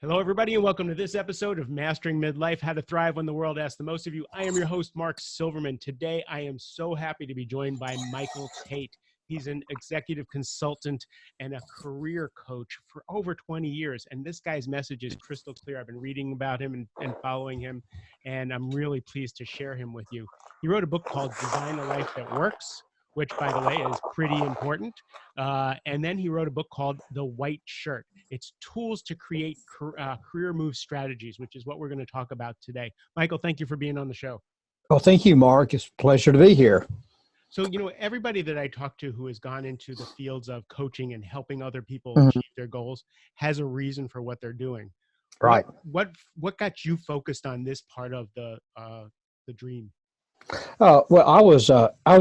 Hello, everybody, and welcome to this episode of Mastering Midlife, How to Thrive When the World Asks the Most of You. I am your host, Mark Silverman. Today, I am so happy to be joined by Michael Tate. He's an executive consultant and a career coach for over 20 years, and this guy's message is crystal clear. I've been reading about him and following him, and I'm really pleased to share him with you. He wrote a book called Design a Life That Works, which, by the way, is pretty important. And then he wrote a book called The White Shirt. It's tools to create career move strategies, which is what we're going to talk about today. Michael, thank you for being on the show. Well, thank you, Mark. It's a pleasure to be here. So, everybody that I talk to who has gone into the fields of coaching and helping other people Mm-hmm. achieve their goals has a reason for what they're doing. Right. What got you focused on this part of the dream? Well, I was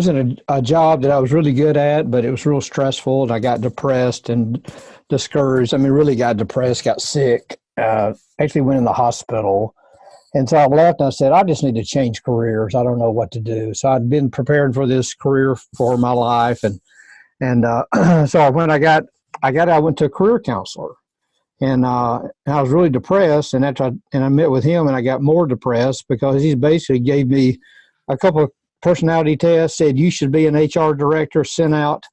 in a job that I was really good at, but it was real stressful, and I got depressed and discouraged. I mean, really got depressed, got sick, actually went in the hospital. And so I left and I said, I just need to change careers. I don't know what to do. So I'd been preparing for this career for my life. And so when I went to a career counselor, and I was really depressed. And I met with him, and I got more depressed because he basically gave me a couple of personality tests, said you should be an HR director, sent out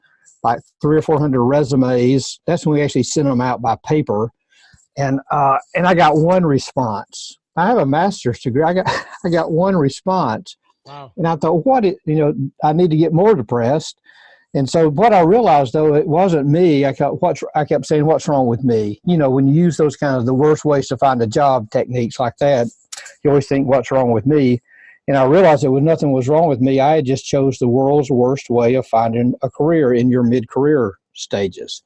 like 300 or 400 resumes. That's when we actually sent them out by paper. And I got one response. I have a master's degree. I got one response. Wow. And I thought, I need to get more depressed. And so what I realized, though, it wasn't me. I kept saying, what's wrong with me? When you use those kind of the worst ways to find a job techniques like that, you always think, what's wrong with me? And I realized that nothing was wrong with me. I had just chose the world's worst way of finding a career in your mid-career stages.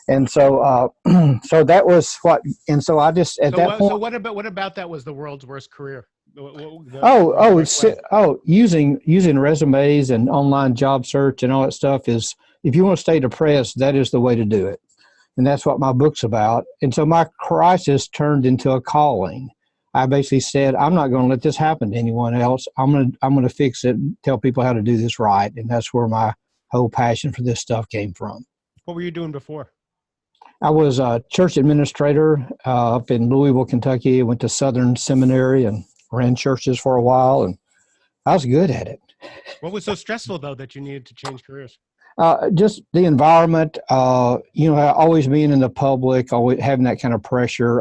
And so so that was what, and so I just, at that point. So what about that was the world's worst career? Using resumes and online job search and all that stuff is, if you want to stay depressed, that is the way to do it. And that's what my book's about. And so my crisis turned into a calling. I basically said, I'm not going to let this happen to anyone else. I'm going to fix it and tell people how to do this right. And that's where my whole passion for this stuff came from. What were you doing before? I was a church administrator up in Louisville, Kentucky. I went to Southern Seminary and ran churches for a while, and I was good at it. What was so stressful, though, that you needed to change careers? Just the environment, always being in the public, always having that kind of pressure.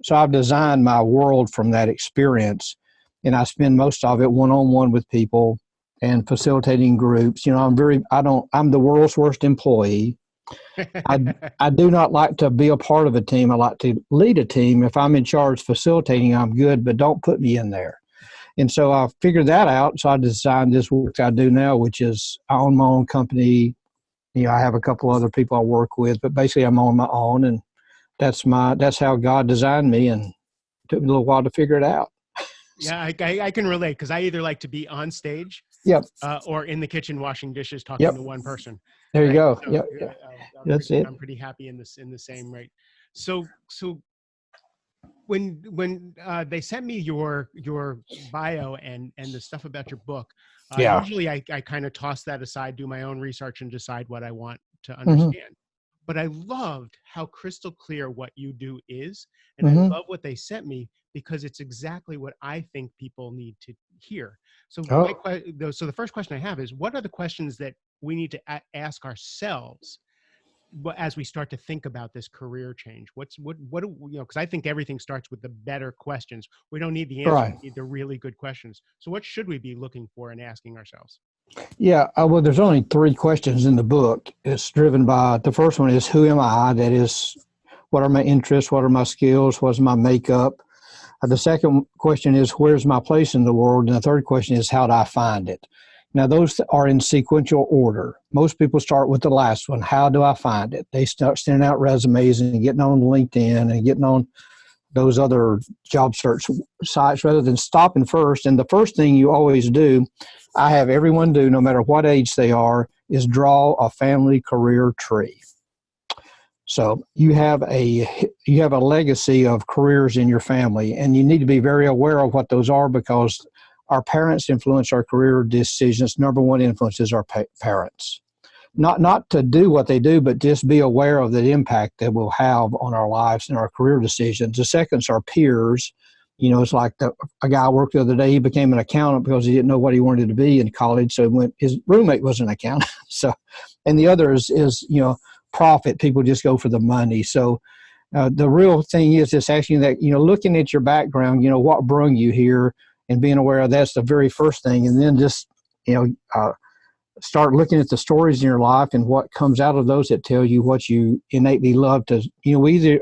So I've designed my world from that experience, and I spend most of it one-on-one with people and facilitating groups. I'm the world's worst employee. I do not like to be a part of a team. I like to lead a team. If I'm in charge facilitating, I'm good, but don't put me in there. And so I figured that out. So I designed this work I do now, which is I own my own company. I have a couple other people I work with, but basically I'm on my own, and that's how God designed me, and it took me a little while to figure it out. Yeah, I can relate, because I either like to be on stage, yep, or in the kitchen washing dishes, talking to one person. There you go. So, yep. That's it. I'm pretty happy in the same rate. So when they sent me your bio and the stuff about your book, usually I kind of toss that aside, do my own research, and decide what I want to understand. Mm-hmm. But I loved how crystal clear what you do is, and I love what they sent me, because it's exactly what I think people need to hear. So so the first question I have is, what are the questions that we need to ask ourselves as we start to think about this career change? Because I think everything starts with the better questions. We don't need the answer, right. We need the really good questions. So what should we be looking for and asking ourselves? Yeah, well, there's only 3 questions in the book. It's driven by, the first one is, who am I? That is, what are my interests? What are my skills? What's my makeup? The second question is, where's my place in the world? And the third question is, how do I find it? Now, those are in sequential order. Most people start with the last one. How do I find it? They start sending out resumes and getting on LinkedIn and getting on those other job search sites rather than stopping first. And the first thing you always do, I have everyone do, no matter what age they are, is draw a family career tree. So you have a legacy of careers in your family, and you need to be very aware of what those are, because our parents influence our career decisions. Number one influence is our parents. not to do what they do, but just be aware of the impact that will have on our lives and our career decisions. The second's our peers. It's like a guy I worked the other day, he became an accountant because he didn't know what he wanted to be in college. So his roommate was an accountant. So, and the other is profit. People just go for the money. So the real thing is just asking that, looking at your background, what brought you here, and being aware of that's the very first thing. And then just, start looking at the stories in your life and what comes out of those that tell you what you innately love to, we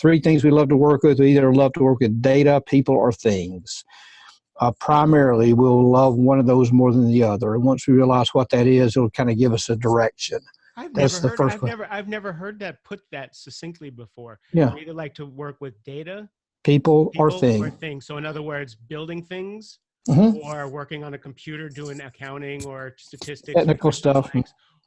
three things we love to work with. We either love to work with data, people, or things. Primarily, we'll love one of those more than the other. And once we realize what that is, it'll kind of give us a direction. I've never heard that put that succinctly before. Yeah. You either like to work with data, people or things. So in other words, building things, or working on a computer doing accounting or statistics, technical stuff,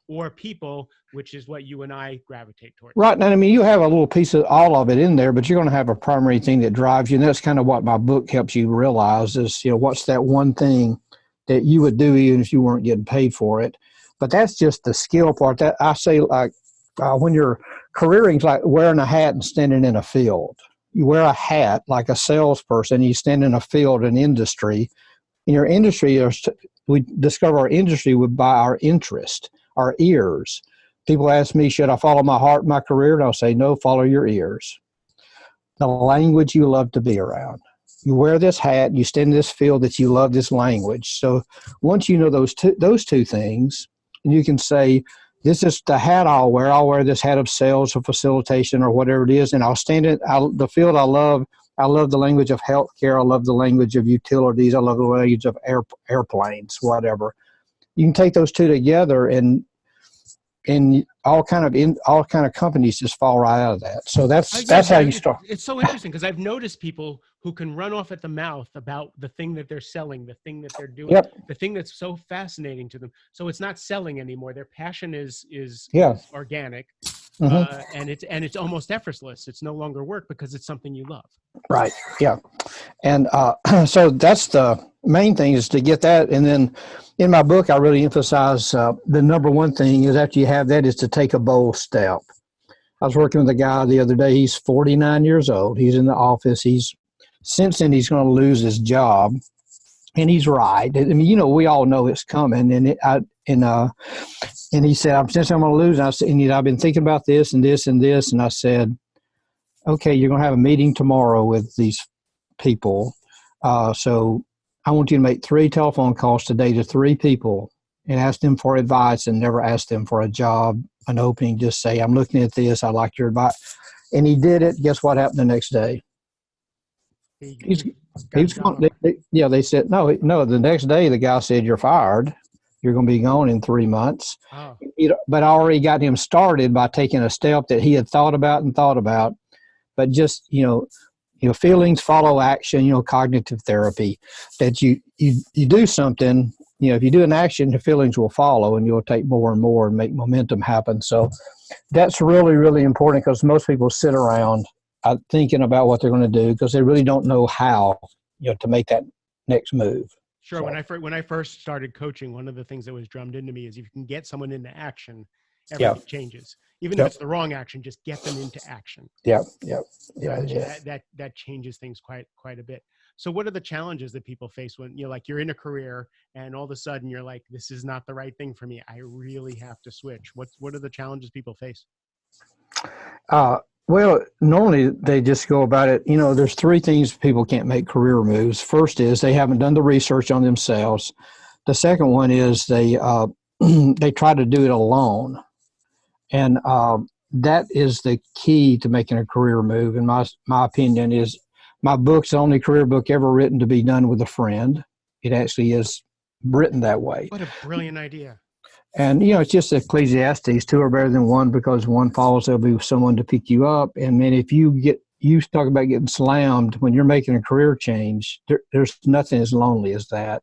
or people, which is what you and I gravitate towards. Right. And I mean, you have a little piece of all of it in there, but you're going to have a primary thing that drives you. And that's kind of what my book helps you realize is, what's that one thing that you would do even if you weren't getting paid for it. But that's just the skill part. That I say, like, when you're careering, like wearing a hat and standing in a field. You wear a hat like a salesperson, you stand in a field, an industry. In your industry, we discover our industry by our interest, our ears. People ask me, should I follow my heart, my career? And I'll say, no, follow your ears. The language you love to be around. You wear this hat, you stand in this field that you love this language. So once you know those two things, you can say, this is the hat I'll wear. I'll wear this hat of sales or facilitation or whatever it is, and I'll stand in the field I love. I love the language of healthcare. I love the language of utilities. I love the language of airplanes, whatever. You can take those two together, and all kind of companies just fall right out of that. So that's how you start. It's so interesting because I've noticed people who can run off at the mouth about the thing that they're selling, the thing that they're doing, the thing that's so fascinating to them. So it's not selling anymore. Their passion is organic, and it's almost effortless. It's no longer work because it's something you love. Right. Yeah. And so that's the main thing is to get that. And then in my book, I really emphasize the number one thing is after you have that is to take a bold step. I was working with a guy the other day. He's 49 years old. He's in the office. He's sensing he's going to lose his job. And he's right. I mean, we all know it's coming. And he said, I'm sensing I'm going to lose. And I said, I've been thinking about this and this and this. And I said, okay, you're going to have a meeting tomorrow with these people. So I want you to make 3 telephone calls today to 3 people and ask them for advice and never ask them for a job, an opening. Just say, I'm looking at this. I like your advice. And he did it. Guess what happened the next day? They said, no, the next day the guy said, you're fired. You're going to be gone in 3 months. Oh. But I already got him started by taking a step that he had thought about. But just, feelings follow action, cognitive therapy, that you do something, if you do an action, the feelings will follow and you'll take more and more and make momentum happen. So that's really, really important because most people sit around thinking about what they're going to do because they really don't know how, to make that next move. Sure. So, when I first started coaching, one of the things that was drummed into me is if you can get someone into action, everything changes. Even if it's the wrong action, just get them into action. That changes things quite a bit. So what are the challenges that people face when you're in a career and all of a sudden you're like, this is not the right thing for me. I really have to switch. What are the challenges people face? Well, normally they just go about it. There's 3 things people can't make career moves. First is they haven't done the research on themselves. The second one is they try to do it alone. And that is the key to making a career move. In my opinion is my book's the only career book ever written to be done with a friend. It actually is written that way. What a brilliant idea. And, it's just Ecclesiastes, 2 are better than 1 because 1 falls, there'll be someone to pick you up. And then if you talk about getting slammed when you're making a career change, there's nothing as lonely as that.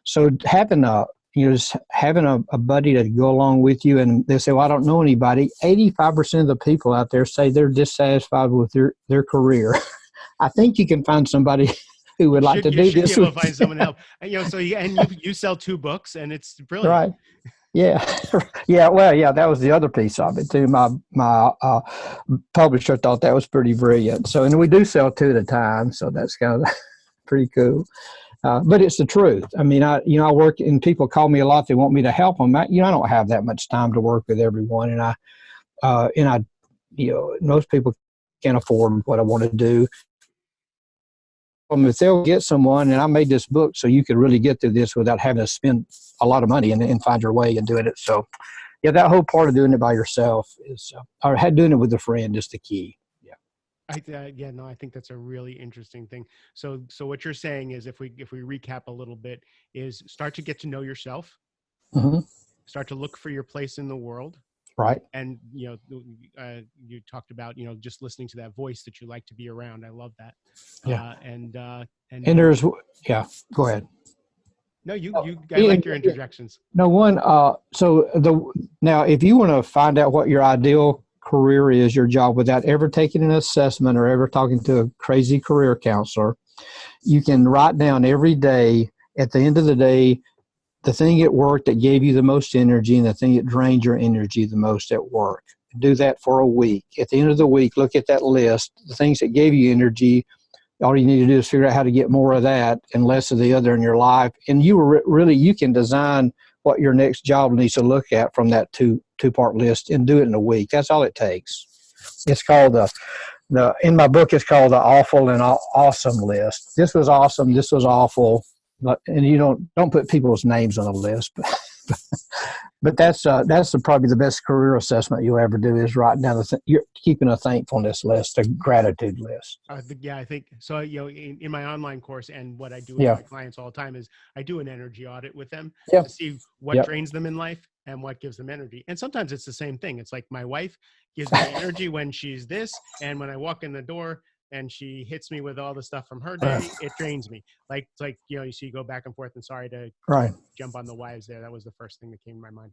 So having a buddy to go along with you, and they say, well, I don't know anybody. 85% of the people out there say they're dissatisfied with their career. I think you can find somebody who would like to do this. You should be able to find someone else. So you sell 2 books, and it's brilliant. Right. Yeah, yeah. Well, yeah, that was the other piece of it too. My publisher thought that was pretty brilliant. So, and we do sell two at a time, so that's kind of pretty cool. But it's the truth. I mean, I work, and people call me a lot. They want me to help them. I don't have that much time to work with everyone, and I, most people can't afford what I want to do. If they'll get someone, and I made this book so you could really get through this without having to spend a lot of money and find your way in doing it. So, yeah, that whole part of doing it by yourself is, or doing it with a friend is the key. Yeah. I think that's a really interesting thing. So what you're saying is, if we recap a little bit, is start to get to know yourself, Mm-hmm. start to look for your place in the world. Right. And, you talked about, just listening to that voice that you like to be around. I love that. Yeah. And there's, yeah, go ahead. No, I like your interjections. No, now if you want to find out what your ideal career is, your job, without ever taking an assessment or ever talking to a crazy career counselor, you can write down every day, at the end of the day, the thing at work that gave you the most energy and the thing that drained your energy the most at work. Do that for a week. At the end of the week, look at that list, the things that gave you energy. All you need to do is figure out how to get more of that and less of the other in your life. And you can design what your next job needs to look at from that two-part list and do it in a week. That's all it takes. It's called in my book, it's called the awful and awesome list. This was awesome. This was awful. And you don't put people's names on a list, but that's probably the best career assessment you'll ever do, is writing down you're keeping a thankfulness list, a gratitude list. I think so. In my online course, and what I do with my clients all the time is I do an energy audit with them to see what drains them in life and what gives them energy. And sometimes it's the same thing. It's like my wife gives me energy when she's this, and when I walk in the door and she hits me with all the stuff from her day, it drains me. It's like, you see, you go back and forth, and sorry to jump on the wives there. That was the first thing that came to my mind.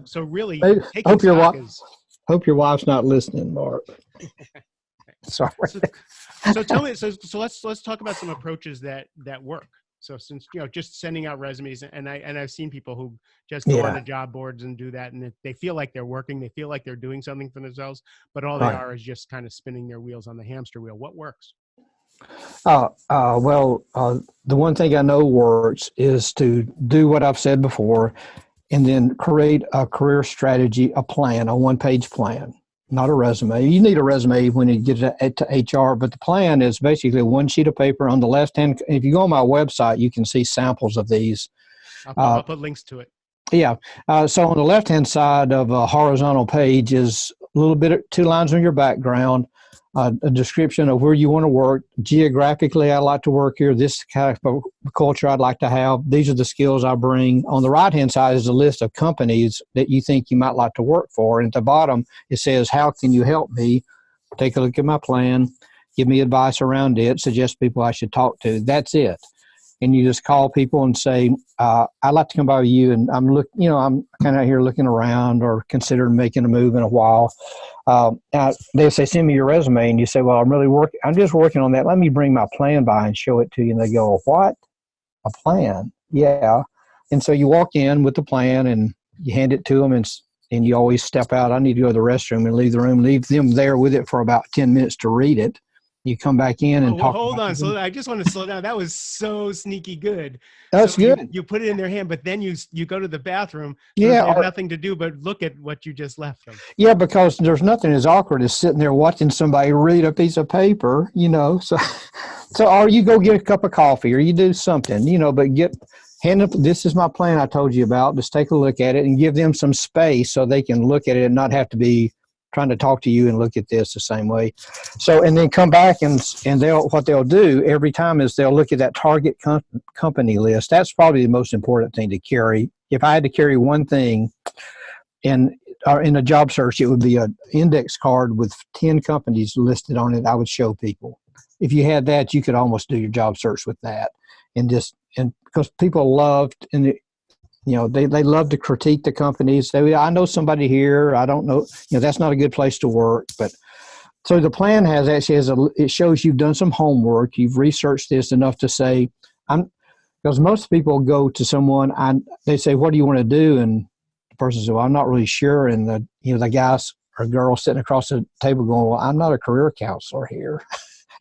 So really, hope your wife's not listening, Mark. Sorry. So tell me, so let's talk about some approaches that work. So since, just sending out resumes, and I've seen people who just go on the job boards and do that, and they feel like they're working, they feel like they're doing something for themselves, but all they are is just kind of spinning their wheels on the hamster wheel. What works? The one thing I know works is to do what I've said before, and then create a career strategy, a plan, a one-page plan. Not a resume. You need a resume when you get to HR, but the plan is basically one sheet of paper on the left hand. If you go on my website, you can see samples of these. I'll put links to it. Yeah. So on the left hand side of a horizontal page is a little bit of 2 lines on your background, a description of where you want to work. Geographically, I like to work here. This kind of culture I'd like to have. These are the skills I bring. On the right-hand side is a list of companies that you think you might like to work for. And at the bottom, it says, how can you help me? Take a look at my plan. Give me advice around it. Suggest people I should talk to. That's it. And you just call people and say, I'd like to come by with you, and I'm kind of out here looking around or considering making a move in a while. They say, send me your resume, and you say, well, I'm just working on that. Let me bring my plan by and show it to you. And they go, what? A plan? Yeah. And so you walk in with the plan and you hand it to them, and you always step out. I need to go to the restroom, and leave the room, leave them there with it for about 10 minutes to read it. You come back in and talk. Hold on. So I just want to slow down. That was so sneaky good. That's good. You put it in their hand, but then you go to the bathroom. So they have nothing to do but look at what you just left them. Yeah, because there's nothing as awkward as sitting there watching somebody read a piece of paper, So or you go get a cup of coffee, or you do something, but hand up. This is my plan I told you about. Just take a look at it and give them some space so they can look at it and not have to be trying to talk to you and look at this the same way. So, and then come back and what they'll do every time is they'll look at that target company list. That's probably the most important thing to carry. If I had to carry one thing in a job search, it would be an index card with 10 companies listed on it. I would show people. If you had that, you could almost do your job search with that. And because people loved, and they love to critique the companies. I know somebody here. I don't know. That's not a good place to work. But so the plan it shows you've done some homework. You've researched this enough to say, Because most people go to someone and they say, "What do you want to do?" And the person says, "Well, I'm not really sure." And the guys or girls sitting across the table going, "Well, I'm not a career counselor here.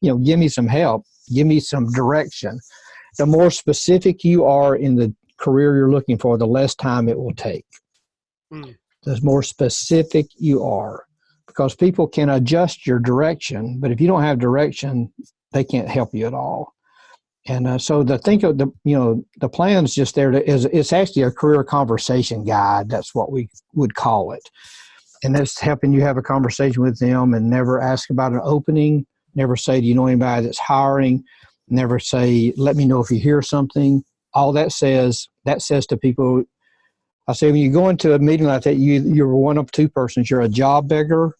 Give me some help. Give me some direction." The more specific you are in the career you're looking for, the less time it will take. The more specific you are, because people can adjust your direction, but if you don't have direction, they can't help you at all. And so the plan's just there it's actually a career conversation guide. That's what we would call it. And that's helping you have a conversation with them and never ask about an opening, never say, "Do you know anybody that's hiring?" Never say, "Let me know if you hear something." All that says to people, I say, when you go into a meeting like that, you're one of two persons. You're a job beggar,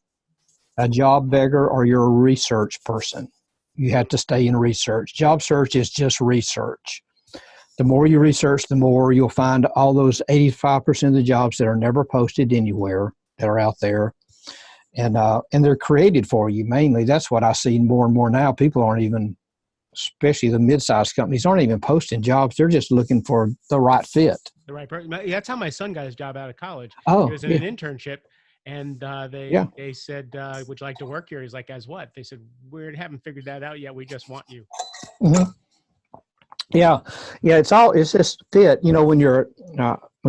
or you're a research person. You have to stay in research. Job search is just research. The more you research, the more you'll find all those 85% of the jobs that are never posted anywhere that are out there. And they're created for you mainly. That's what I see more and more now. People aren't even, especially the mid-sized companies, aren't even posting jobs. They're just looking for the right fit. The right person. That's how my son got his job out of college. Oh, he was in an internship, and they said, "Would you like to work here?" He's like, "As what?" They said, "We haven't figured that out yet. We just want you." Mm-hmm. Yeah. It's just fit. When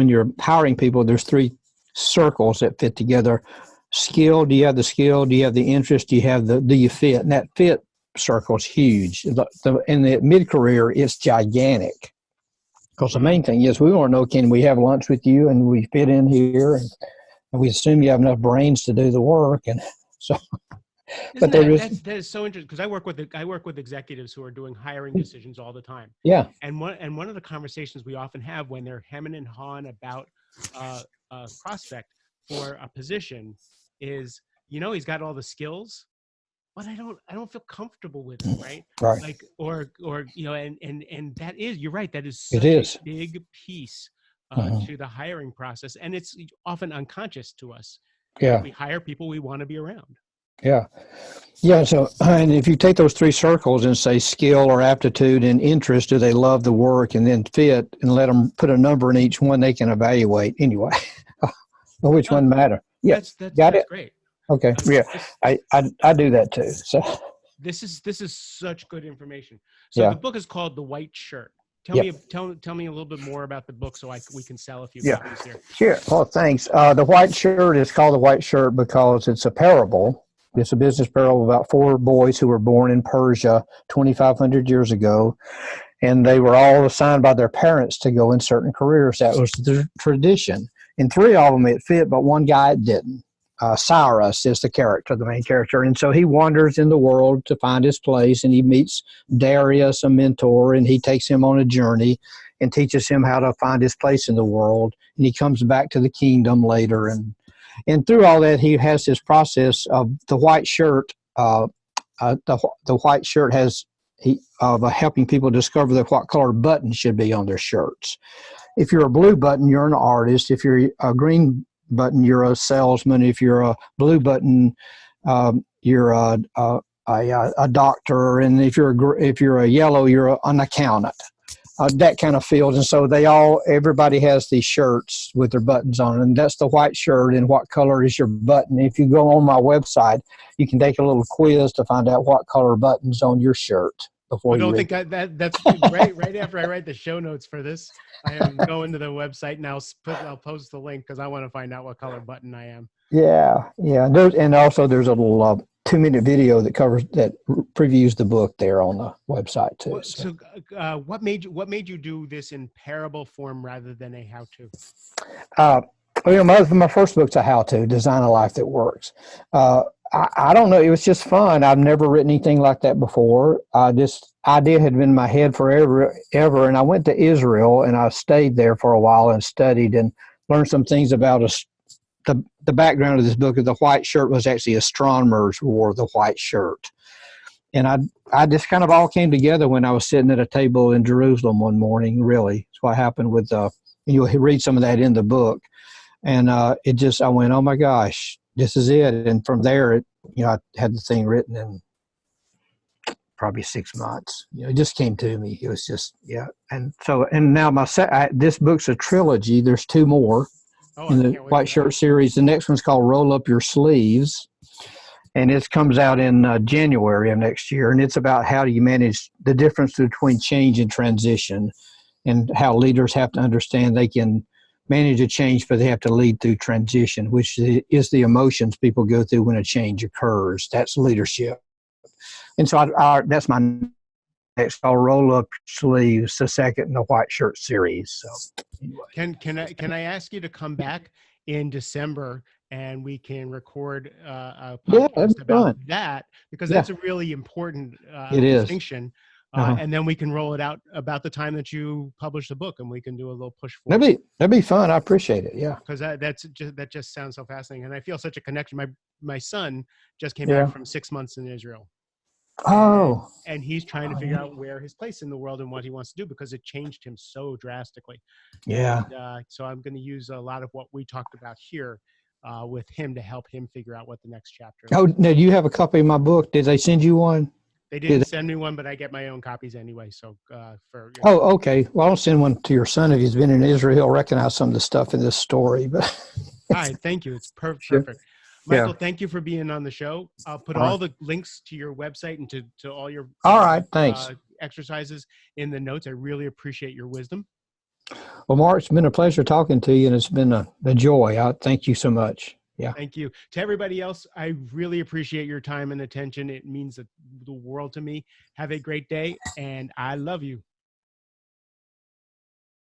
you're hiring people, there's three circles that fit together. Skill. Do you have the skill? Do you have the interest? Do you fit? And that fit circle is huge. In the mid-career, it's gigantic. Because the main thing is we want to know, can we have lunch with you and we fit in here, and we assume you have enough brains to do the work. And so, that is so interesting, because I work with executives who are doing hiring decisions all the time. Yeah. And one of the conversations we often have when they're hemming and hawing about a prospect for a position is, he's got all the skills, but I don't feel comfortable with it, right? Right. Like, or and that is, you're right, that is It such is a big piece to the hiring process, and it's often unconscious to us. Yeah. We hire people we want to be around. Yeah. So, and if you take those three circles and say skill or aptitude and interest, do they love the work, and then fit, and let them put a number in each one, they can evaluate anyway. Which one matter? Yeah. That's great. Okay. I do that too. So this is such good information. So the book is called The White Shirt. Tell me a little bit more about the book so we can sell a few copies here. Sure. Well, thanks. The White Shirt is called The White Shirt because it's a parable. It's a business parable about four boys who were born in Persia 2,500 years ago, and they were all assigned by their parents to go in certain careers. That was the tradition. And three of them it fit, but one guy it didn't. Cyrus is the main character. And so he wanders in the world to find his place, and he meets Darius, a mentor, and he takes him on a journey and teaches him how to find his place in the world. And he comes back to the kingdom later. And through all that, he has this process of the white shirt. The white shirt has of helping people discover what color button should be on their shirts. If you're a blue button, you're an artist. If you're a green button, you're a salesman. If you're a blue button, you're a doctor. And if you're a yellow, you're an accountant. That kind of field. And so everybody has these shirts with their buttons on, and that's the white shirt. And what color is your button? If you go on my website, you can take a little quiz to find out what color button's on your shirt. I don't think that's right after I write the show notes for this, I am going to the website and I'll post the link because I want to find out what color button I am. Yeah. Also there's a little 2-minute video that previews the book there on the website too. So what made you do this in parable form rather than a how-to? My first book's a how-to, Design a Life That Works. I don't know. It was just fun. I've never written anything like that before. This idea had been in my head forever. And I went to Israel and I stayed there for a while and studied and learned some things about us. The background of this book of the white shirt was actually astronomers wore the white shirt. And I just kind of all came together when I was sitting at a table in Jerusalem one morning, really. It's what happened with, you'll read some of that in the book. And I went, oh my gosh, this is it. And from there, I had the thing written, and probably 6 months. It just came to me. It was just, yeah. And so, and now this book's a trilogy. There's two more Oh, in I the can't wait White for that. Shirt series. The next one's called Roll Up Your Sleeves, and it comes out in January of next year. And it's about how do you manage the difference between change and transition, and how leaders have to understand they can manage a change, but they have to lead through transition, which is the emotions people go through when a change occurs. That's leadership. And so that's my next. I'll Roll Up Sleeves, the second in the White Shirt series. So anyway. Can I ask you to come back in December and we can record a Yeah, that'd podcast be about fun. that, because Yeah, that's a really important it is. distinction. Uh-huh. And then we can roll it out about the time that you publish the book, and we can do a little push for That'd be fun. I appreciate it. Yeah. because that just sounds so fascinating, and I feel such a connection. My son just came back Yeah. from 6 months in Israel, Oh. and he's trying to figure out where his place in the world and what he wants to do, because it changed him so drastically. Yeah. And so I'm going to use a lot of what we talked about here with him to help him figure out what the next chapter Oh, is. now you have a copy of my book. Did they send you one? They didn't send me one, but I get my own copies anyway. So Oh, okay. Well, I'll send one to your son if he's been in Israel. He'll recognize some of the stuff in this story. But all right, thank you. It's perfect. Sure. Michael, Yeah. thank you for being on the show. I'll put All all right. the links to your website and to all your All right. Thanks. exercises in the notes. I really appreciate your wisdom. Well, Mark, it's been a pleasure talking to you, and it's been a joy. I thank you so much. Yeah. Thank you. To everybody else, I really appreciate your time and attention. It means the world to me. Have a great day, and I love you.